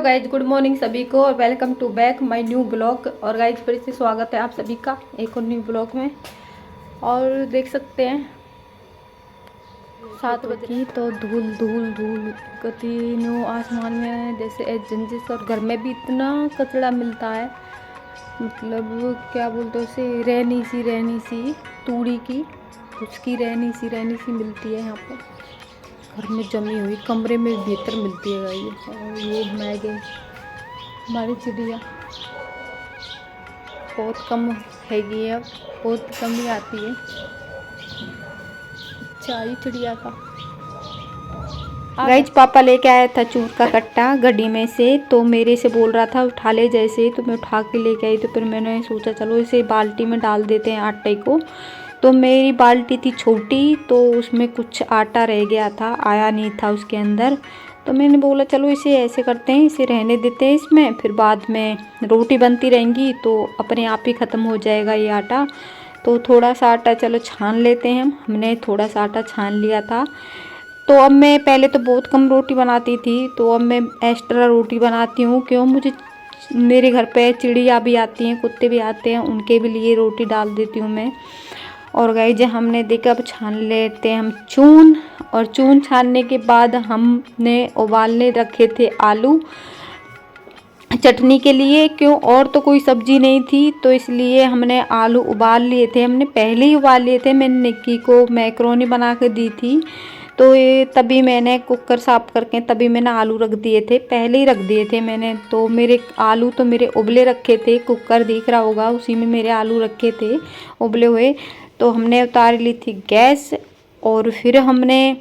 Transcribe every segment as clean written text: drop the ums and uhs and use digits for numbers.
Guys good morning सभी को और welcome to back my new blog. और गाइज फिर से स्वागत है आप सभी का एक और न्यू ब्लॉग में। और देख सकते हैं 7 बजे की तो धूल धूल धूल तीनों आसमान में जैसे एजेंसिस। और घर में भी इतना कचरा मिलता है, मतलब क्या बोलते हैं उसे, रहनी सी तूड़ी की, उसकी रहनी सी मिलती है यहाँ पर घर में जमी हुई, कमरे में भीतर मिलती है ये। और ये मैगे हमारी चिड़िया बहुत कम हैगी है, बहुत कम ही आती है। अच्छा ये चिड़िया का गाइज पापा लेके आया था चूर का कट्टा गड्डी में से, तो मेरे से बोल रहा था उठा ले जैसे, तो मैं उठा के लेके आई। तो फिर मैंने सोचा चलो इसे बाल्टी में डाल देते हैं आटे को। तो मेरी बाल्टी थी छोटी, तो उसमें कुछ आटा रह गया था, आया नहीं था उसके अंदर। तो मैंने बोला चलो इसे ऐसे करते हैं, इसे रहने देते हैं इसमें, फिर बाद में रोटी बनती रहेंगी तो अपने आप ही ख़त्म हो जाएगा ये आटा। तो थोड़ा सा आटा चलो छान लेते हैं हमने थोड़ा सा आटा छान लिया था। तो अब मैं पहले तो बहुत कम रोटी बनाती थी, तो अब मैं एक्स्ट्रा रोटी बनाती हूँ। क्यों, मुझे मेरे घर पे चिड़िया भी आती हैं, कुत्ते भी आते हैं, उनके भी लिए रोटी डाल देती हूँ मैं। और गाइस हमने देखा, अब छान लेते हैं हम चून। और चून छानने के बाद हमने उबालने रखे थे आलू चटनी के लिए। क्यों, और तो कोई सब्जी नहीं थी, तो इसलिए हमने आलू उबाल लिए थे, हमने पहले ही उबाल लिए थे। मैंने निक्की को मैक्रोनी बना के दी थी, तो ये तभी मैंने कुकर साफ करके तभी मैंने आलू रख दिए थे, पहले ही रख दिए थे मैंने। तो मेरे आलू तो मेरे उबले रखे थे, कुकर दिख रहा होगा उसी में मेरे आलू रखे थे उबले हुए। तो हमने उतार ली थी गैस, और फिर हमने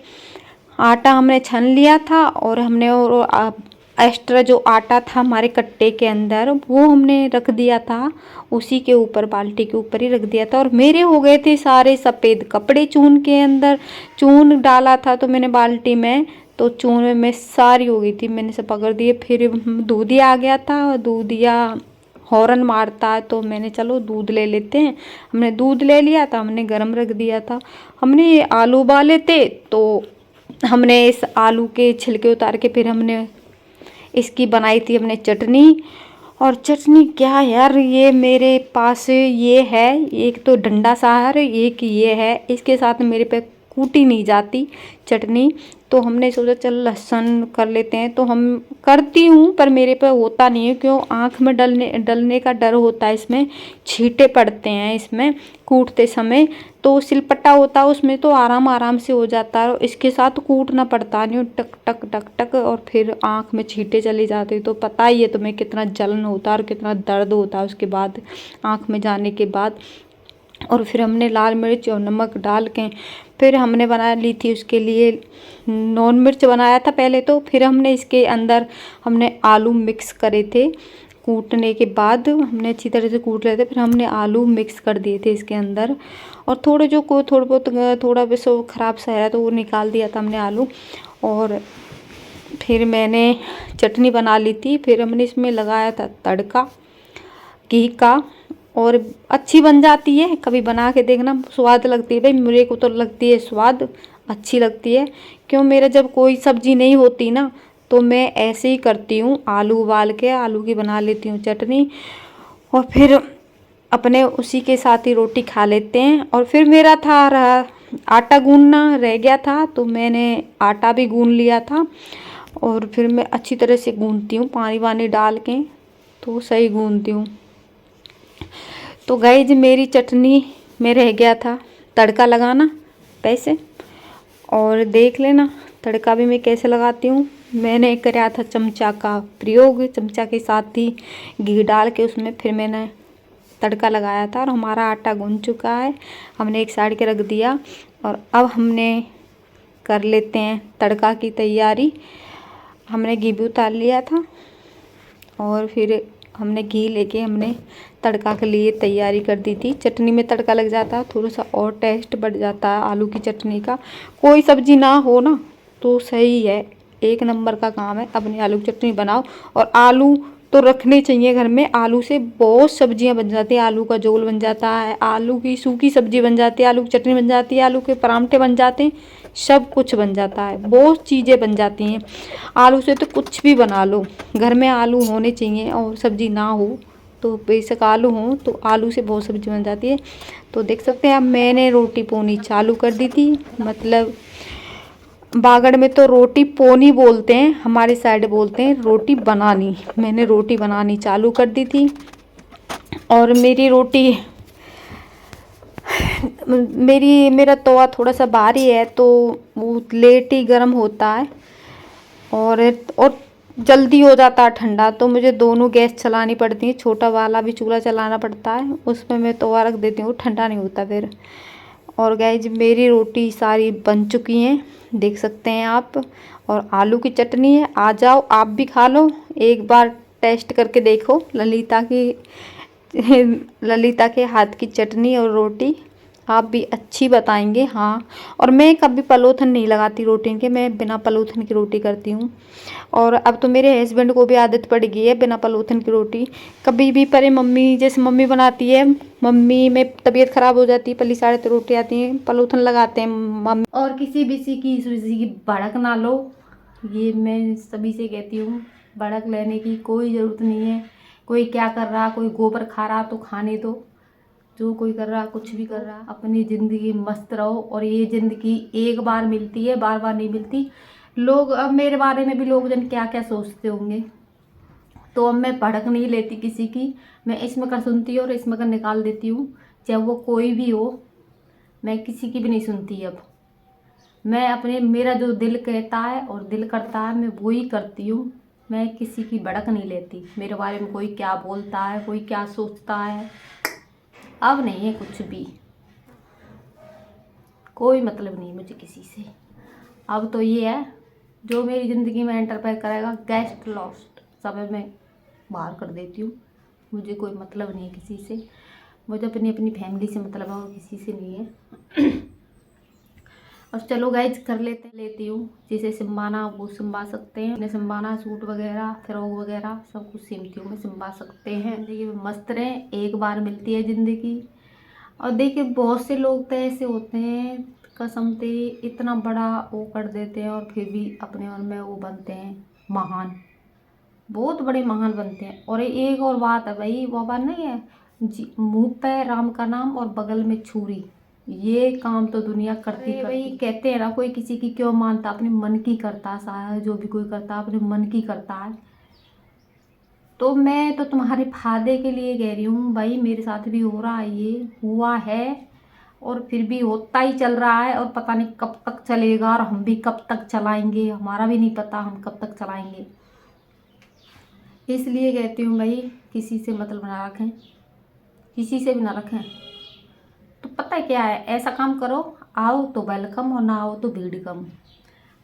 आटा हमने छान लिया था, और हमने और एक्स्ट्रा जो आटा था हमारे कट्टे के अंदर वो हमने रख दिया था, उसी के ऊपर बाल्टी के ऊपर ही रख दिया था। और मेरे हो गए थे सारे सफ़ेद कपड़े चून के अंदर, चून डाला था तो मैंने बाल्टी में, तो चून में सारी हो गई थी, मैंने सब पकड़ दिए। फिर दूधिया आ गया था, दूधिया हॉर्न मारता है, तो मैंने चलो दूध ले लेते हैं। हमने दूध ले लिया था, हमने गरम रख दिया था। हमने ये आलू उबाले थे, तो हमने इस आलू के छिलके उतार के फिर हमने इसकी बनाई थी हमने चटनी। और चटनी क्या यार, ये मेरे पास ये है, एक तो डंडा सा है, एक ये है, इसके साथ मेरे पे कूटी नहीं जाती चटनी। तो हमने सोचा चल लहसुन कर लेते हैं, तो हम करती हूँ पर मेरे पे होता नहीं है। क्यों, आँख में डलने का डर होता है, इसमें छींटे पड़ते हैं इसमें कूटते समय। तो सिलपट्टा होता है उसमें तो आराम से हो जाता है, इसके साथ कूटना पड़ता नहीं, टक टक टक टक, और फिर आँख में छींटे चले जाते। तो पता ही है तुम्हें कितना जलन होता है और कितना दर्द होता है उसके बाद, आँख में जाने के बाद। और फिर हमने लाल मिर्च और नमक डाल के फिर हमने बना ली थी उसके लिए नॉन मिर्च बनाया था पहले तो। फिर हमने इसके अंदर हमने आलू मिक्स करे थे, कूटने के बाद हमने अच्छी तरह से कूट लेते, फिर हमने आलू मिक्स कर दिए थे इसके अंदर। और थोड़ा भी सो ख़राब सा है तो वो निकाल दिया था हमने आलू। और फिर मैंने चटनी बना ली थी, फिर हमने इसमें लगाया था तड़का घी का, और अच्छी बन जाती है, कभी बना के देखना, स्वाद लगती है भाई, मेरे को तो लगती है स्वाद अच्छी लगती है। क्यों, मेरा जब कोई सब्जी नहीं होती ना, तो मैं ऐसे ही करती हूँ, आलू उबाल के आलू की बना लेती हूँ चटनी, और फिर अपने उसी के साथ ही रोटी खा लेते हैं। और फिर मेरा था रहा आटा गूंदना रह गया था, तो मैंने आटा भी गूंद लिया था, और फिर मैं अच्छी तरह से गूंदती हूँ पानी वानी डाल के, तो सही गूंदती हूँ। तो गाइज मेरी चटनी में रह गया था तड़का लगाना पैसे, और देख लेना तड़का भी मैं कैसे लगाती हूँ। मैंने कराया था चमचा का प्रयोग, चमचा के साथ ही घी डाल के उसमें फिर मैंने तड़का लगाया था। और हमारा आटा गूंद चुका है, हमने एक साइड के रख दिया, और अब हमने कर लेते हैं तड़का की तैयारी। हमने घी भी उतार लिया था, और फिर हमने घी लेके हमने तड़का के लिए तैयारी कर दी थी। चटनी में तड़का लग जाता है, थोड़ा सा और टेस्ट बढ़ जाता है आलू की चटनी का। कोई सब्जी ना हो ना तो सही है, एक नंबर का काम है, अपनी आलू की चटनी बनाओ। और आलू तो रखने चाहिए घर में। आलू से बहुत सब्जियां बन जाती है, आलू का झोल बन जाता है, आलू की सूखी सब्जी बन जाती है, आलू की चटनी बन जाती है, आलू के परांठे बन जाते हैं, सब कुछ बन जाता है, बहुत चीज़ें बन जाती हैं आलू से। तो कुछ भी बना लो, घर में आलू होने चाहिए। और सब्जी ना हो तो बेशक आलू हो, तो आलू से बहुत सब्जी बन जाती है। तो देख सकते हैं अब मैंने रोटी पोनी चालू कर दी थी। मतलब बागड़ में तो रोटी पोनी बोलते हैं, हमारे साइड बोलते हैं रोटी बनानी। मैंने रोटी बनानी चालू कर दी थी। और मेरा तवा थोड़ा सा भारी है, तो वो लेट ही गर्म होता है और जल्दी हो जाता है ठंडा। तो मुझे दोनों गैस चलानी पड़ती है, छोटा वाला भी चूल्हा चलाना पड़ता है, उसमें मैं तवा रख देती हूँ, ठंडा नहीं होता फिर। और गाइस मेरी रोटी सारी बन चुकी हैं, देख सकते हैं आप। और आलू की चटनी है, आ जाओ आप भी खा लो, एक बार टेस्ट करके देखो ललिता के हाथ की चटनी और रोटी। आप भी अच्छी बताएंगे। हाँ, और मैं कभी पलोथन नहीं लगाती रोटी के, मैं बिना पलोथन की रोटी करती हूँ। और अब तो मेरे हस्बैंड को भी आदत पड़ गई है बिना पलोथन की रोटी। कभी भी परे मम्मी, जैसे मम्मी बनाती है, मम्मी में तबीयत खराब हो जाती है, पली साढ़े तो रोटी आती है, पलोथन लगाते हैं मम्मी। और किसी की भड़क ना लो, ये मैं सभी से कहती हूँ, भड़क लेने की कोई ज़रूरत नहीं है। कोई क्या कर रहा, कोई गोबर खा रहा तो खाने दो, जो कोई कर रहा, कुछ भी कर रहा, अपनी ज़िंदगी मस्त रहो। और ये ज़िंदगी एक बार मिलती है, बार बार नहीं मिलती। लोग अब मेरे बारे में भी लोग जन क्या क्या सोचते होंगे, तो अब मैं भड़क नहीं लेती किसी की। मैं इसमें कर सुनती हूँ और इसमें कर निकाल देती हूँ, चाहे वो कोई भी हो। मैं किसी की भी नहीं सुनती अब। मैं अपने, मेरा जो दिल कहता है और दिल करता है, मैं वो ही करती हूँ। मैं किसी की भड़क नहीं लेती, मेरे बारे में कोई क्या बोलता है, कोई क्या सोचता है, अब नहीं है कुछ भी, कोई मतलब नहीं मुझे किसी से। अब तो ये है, जो मेरी ज़िंदगी में एंटरफेयर करेगा, गेस्ट लॉस्ट समय में बाहर कर देती हूँ। मुझे कोई मतलब नहीं है किसी से, मुझे अपनी अपनी फैमिली से मतलब है और किसी से नहीं है। और चलो गाइज कर लेती हूँ, जिसे सिलवाना वो सिलवा सकते हैं। मैंने सिलवाना सूट वगैरह, फ्रॉक वगैरह सब कुछ सिलती हूँ मैं, सिलवा सकते हैं। ज़िंदगी में मस्त रहें, एक बार मिलती है ज़िंदगी। और देखिए बहुत से लोग तो ऐसे होते हैं, कसम से इतना बड़ा वो कर देते हैं और फिर भी अपने मन में वो बनते हैं महान, बहुत बड़े महान बनते हैं। और एक और बात है भाई, वो बात नहीं है जी, मुंह पे राम का नाम और बगल में छुरी, ये काम तो दुनिया करती भाई। कहते हैं ना, कोई किसी की क्यों मानता, अपने मन की करता है, शायद जो भी कोई करता है अपने मन की करता है। तो मैं तो तुम्हारे फायदे के लिए कह रही हूँ भाई, मेरे साथ भी हो रहा है, ये हुआ है और फिर भी होता ही चल रहा है। और पता नहीं कब तक चलेगा, और हम भी कब तक चलाएंगे, हमारा भी नहीं पता हम कब तक चलाएंगे। इसलिए कहती हूँ भाई, किसी से मतलब ना रखें, किसी से भी ना रखें। तो पता है क्या है, ऐसा काम करो, आओ तो वेलकम और ना आओ तो भीड़ कम।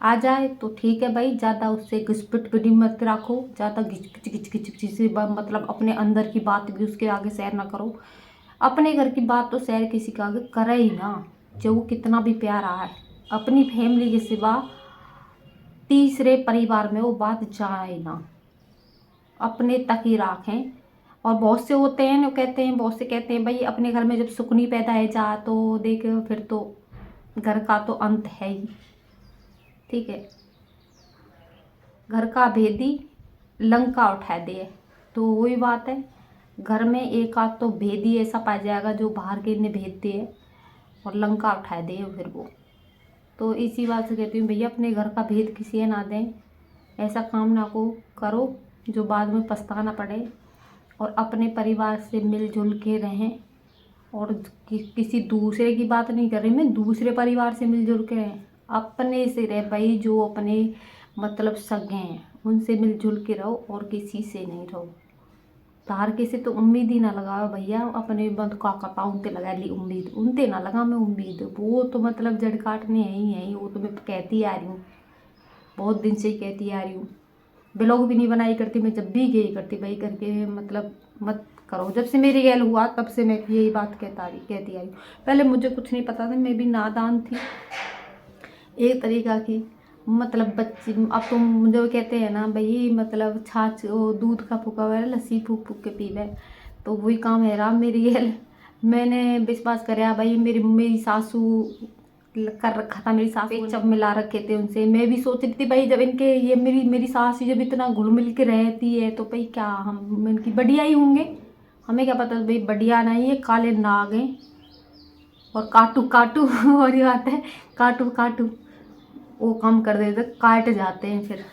आ जाए तो ठीक है भाई, ज़्यादा उससे घिसपिट पिटी मत रखो, ज़्यादा घिच घिच घिच घिच से मतलब अपने अंदर की बात भी उसके आगे शेयर ना करो। अपने घर की बात तो शेयर किसी के आगे करे ही ना, जो वो कितना भी प्यारा है। अपनी फैमिली के सिवा तीसरे परिवार में वो बात जाए ना, अपने तक ही रखें। और बहुत से होते हैं वो कहते हैं, बहुत से कहते हैं भाई, अपने घर में जब सुख नहीं पैदा है जा, तो देख फिर तो घर का तो अंत है ही। ठीक है, घर का भेदी लंका उठा दे, तो वही बात है। घर में एक आध तो भेदी ऐसा पा जाएगा जो बाहर के इन्हें भेजते हैं और लंका उठा दे फिर वो। तो इसी बात से कहती हूँ भैया, अपने घर का भेद किसी ना दें, ऐसा काम ना को करो जो बाद में पछताना पड़े। और अपने परिवार से मिलजुल के रहें, और किसी दूसरे की बात नहीं कर रही मैं, दूसरे परिवार से मिलजुल के रहें। अपने से रहे भाई, जो अपने मतलब सगे हैं उनसे मिलजुल के रहो, और किसी से नहीं रहो। तार के से तो उम्मीद ही ना लगाओ भैया, अपने बंद का कटा उनते लगा ली उम्मीद, उनते ना लगा मैं उम्मीद, वो तो मतलब जड़ काटने है ही, वो तो मैं कहती आ रही हूँ, बहुत दिन से ही कहती आ रही हूँ। ब्लॉग भी नहीं बनाई करती मैं, जब भी यही करती भाई करके मतलब मत करो। जब से मेरी गैल हुआ तब से मैं यही बात कहती आई। पहले मुझे कुछ नहीं पता था, मैं भी नादान थी एक तरीका की। मतलब बच्चे अब तुम जो कहते हैं ना भाई, मतलब छाछ वो दूध का फूका हुआ है, लस्सी फूक फूक के पीवे, तो वही काम है रहा मेरी ये। मैंने विश्वास कराया भाई, मेरी मेरी सासू कर रखा था, मेरी सासू ने जब मिला रखे थे उनसे। मैं भी सोच रही थी भाई, जब इनके ये मेरी सास जब इतना घुल मिल के रहती है तो भाई क्या हम इनकी बढ़िया ही होंगे। हमें क्या पता भाई बढ़िया नहीं है, काले नाग हैं और काटू काटू और ये बात है, काटू काटू वो काम कर देते, काट जाते हैं फिर।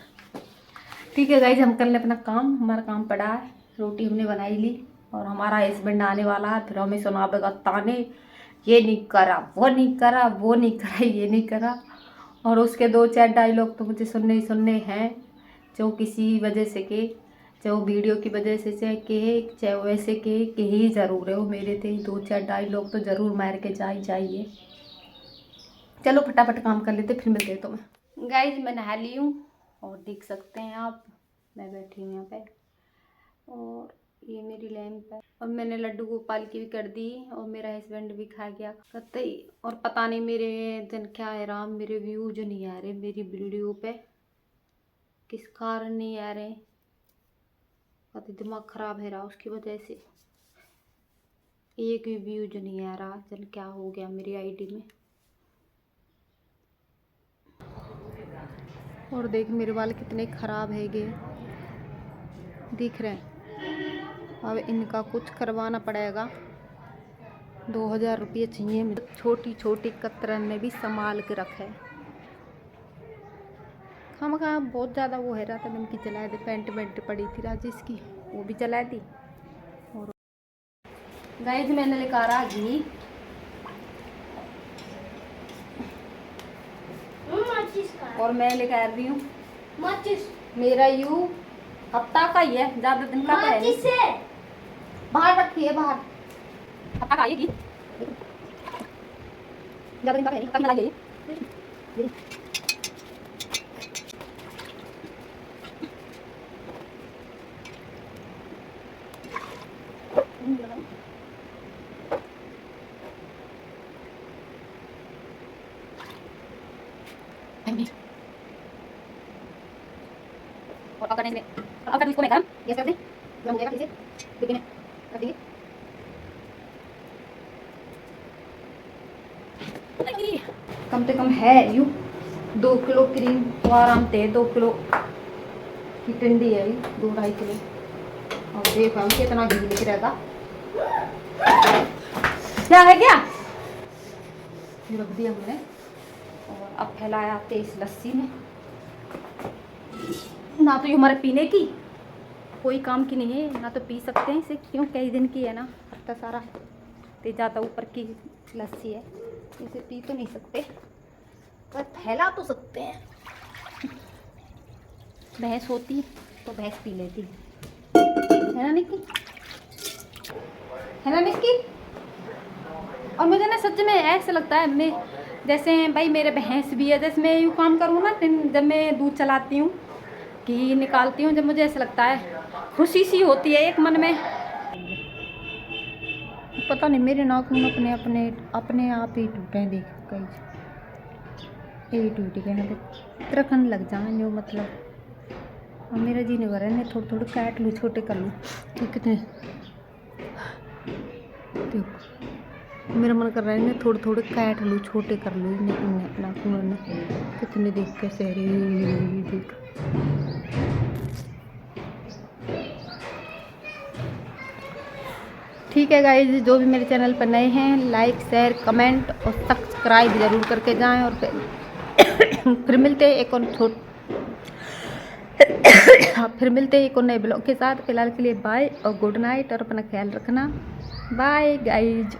ठीक है गाइज, हम कर ले अपना काम, हमारा काम पड़ा है। रोटी हमने बनाई ली और हमारा हस्बैंड आने वाला है, फिर हमें सुनावेगा ताने, ये नहीं करा, वो नहीं करा, वो नहीं करा, ये नहीं करा। और उसके 2-4 डायलॉग तो मुझे सुनने ही सुनने हैं, जो किसी वजह से के, चाहे वो वीडियो की वजह से चाहे वो ऐसे के ही ज़रूर है वो मेरे थे। 2-4 डायलॉग तो ज़रूर मार के जाइए। चलो फटाफट काम कर लेते, फिर मिलते हैं तुम्हें। गाइज मैं नहा ली हूँ और देख सकते हैं आप, मैं बैठी हूँ यहाँ पे और ये मेरी लैंप है। और मैंने लड्डू गोपाल की भी कर दी और मेरा हस्बैंड भी खा गया कतई। और पता नहीं मेरे दिन क्या है राम, मेरे व्यूज नहीं आ रहे मेरी वीडियो पे, किस कारण नहीं आ रहे, कतई दिमाग खराब है रहा उसकी वजह से, एक भी व्यूज नहीं आ रहा। जन क्या हो गया मेरी आईडी में। और देख मेरे बाल कितने ख़राब है गए, दिख रहे हैं। अब इनका कुछ करवाना पड़ेगा, 2000 रुपये चाहिए। छोटी छोटी कतरन ने भी संभाल के रखे, हम कहाँ बहुत ज़्यादा वो है रहा था, मैंने की चला दी। पेंट पड़ी थी राजेश की, वो भी चला दी। और गाइस मैंने लेकर आ घी, और मैं लेकर आ रही हूँ मेरा यू हफ्ता का ही है, ज़्यादा दिन का है नहीं। बाहर रखिए, बाहर हफ्ता का आएगी, ज़्यादा दिन का है नहीं, कभी लगाइए। और अगर इसको मैं गरम गैस कर दें, गरम हो जाएगा ठीक से, डिब्बे में रख दीजिए। कम से कम है यू 2 किलो क्रीम, तो आराम से 2 किलो की टिंडी है, 2-2.5 किलो। और देखो हम कितना घी निकल रहेगा, क्या है क्या रख दिया हमने। और अब फैलाया तेज लस्सी में, ना तो ये हमारे पीने की कोई काम की नहीं है, ना तो पी सकते हैं इसे, क्यों कई दिन की है ना, हफ्ता सारा ते ज़्यादा ऊपर की लस्सी है, इसे पी तो नहीं सकते पर फैला तो सकते हैं। भैंस होती तो भैंस पी लेती, है ना निक्की, है ना निक्की। और मुझे ना सच में ऐसा लगता है, मैं जैसे भाई मेरे भैंस भी है, जैसे मैं यूँ काम करूँ ना, जब मैं दूध चलाती हूँ, घी निकालती हूँ, जब मुझे ऐसा लगता है खुशी सी होती है एक मन में। पता नहीं मेरे नाखून अपने अपने अपने आप ही टूटे हैं, देख कई ये टूट गए हैं, तरखन लग जाए जो मतलब। और मेरा जी नहीं कर रहा है, थोड़े थोड़े काट लूँ, छोटे कर लूँ, कितने देखो मेरा मन कर रहा है थोड़े थोड़े काट लूँ, छोटे कर लूँ इन्हें नाखून, कितने देख कैसे देख। ठीक है गाइस, जो भी मेरे चैनल पर नए हैं लाइक शेयर कमेंट और सब्सक्राइब ज़रूर करके जाएं। और फिर मिलते हैं एक और फिर मिलते हैं एक और नए ब्लॉग के साथ। फिलहाल के लिए बाय और गुड नाइट, और अपना ख्याल रखना। Bye guys.